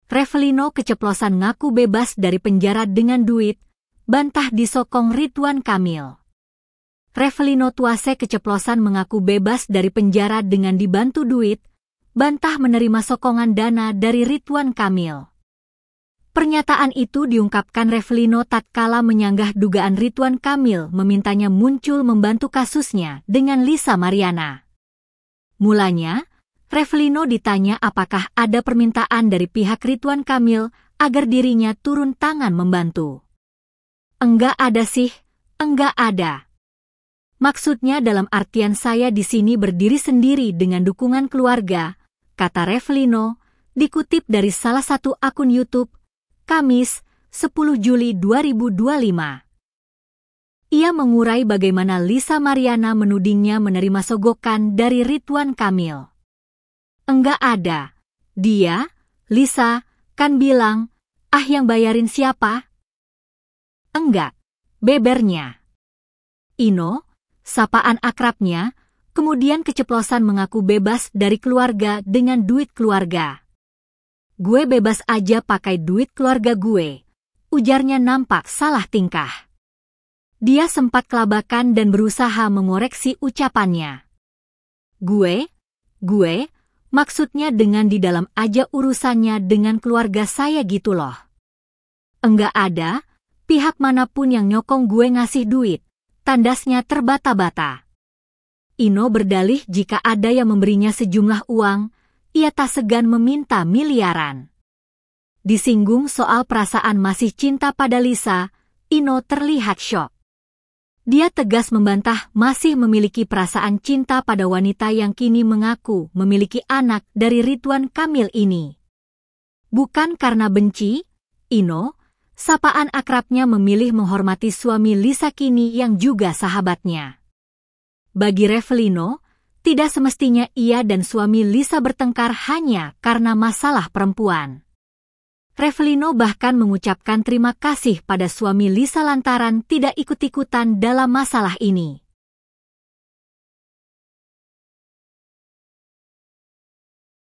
Revelino keceplosan ngaku bebas dari penjara dengan duit, bantah disokong Ridwan Kamil. Revelino Tuase keceplosan mengaku bebas dari penjara dengan dibantu duit, bantah menerima sokongan dana dari Ridwan Kamil. Pernyataan itu diungkapkan Revelino tatkala menyanggah dugaan Ridwan Kamil memintanya muncul membantu kasusnya dengan Lisa Mariana. Mulanya, Revelino ditanya apakah ada permintaan dari pihak Ridwan Kamil agar dirinya turun tangan membantu. Enggak ada sih, enggak ada. Maksudnya dalam artian saya di sini berdiri sendiri dengan dukungan keluarga, kata Revelino, dikutip dari salah satu akun YouTube, Kamis, 10 Juli 2025. Ia mengurai bagaimana Lisa Mariana menudingnya menerima sogokan dari Ridwan Kamil. Enggak ada. Dia, Lisa, kan bilang, yang bayarin siapa? Enggak, bebernya. Ino, sapaan akrabnya, kemudian keceplosan mengaku bebas dari keluarga dengan duit keluarga. Gue bebas aja pakai duit keluarga gue, ujarnya nampak salah tingkah. Dia sempat kelabakan dan berusaha mengoreksi ucapannya. Gue, maksudnya dengan di dalam aja urusannya dengan keluarga saya gitu loh. Enggak ada, pihak manapun yang nyokong gue ngasih duit, tandasnya terbata-bata. Ino berdalih jika ada yang memberinya sejumlah uang, ia tak segan meminta miliaran. Disinggung soal perasaan masih cinta pada Lisa, Ino terlihat syok. Dia tegas membantah masih memiliki perasaan cinta pada wanita yang kini mengaku memiliki anak dari Ridwan Kamil ini. Bukan karena benci, Ino, sapaan akrabnya memilih menghormati suami Lisa kini yang juga sahabatnya. Bagi Revelino, tidak semestinya ia dan suami Lisa bertengkar hanya karena masalah perempuan. Revelino bahkan mengucapkan terima kasih pada suami Lisa lantaran tidak ikut-ikutan dalam masalah ini.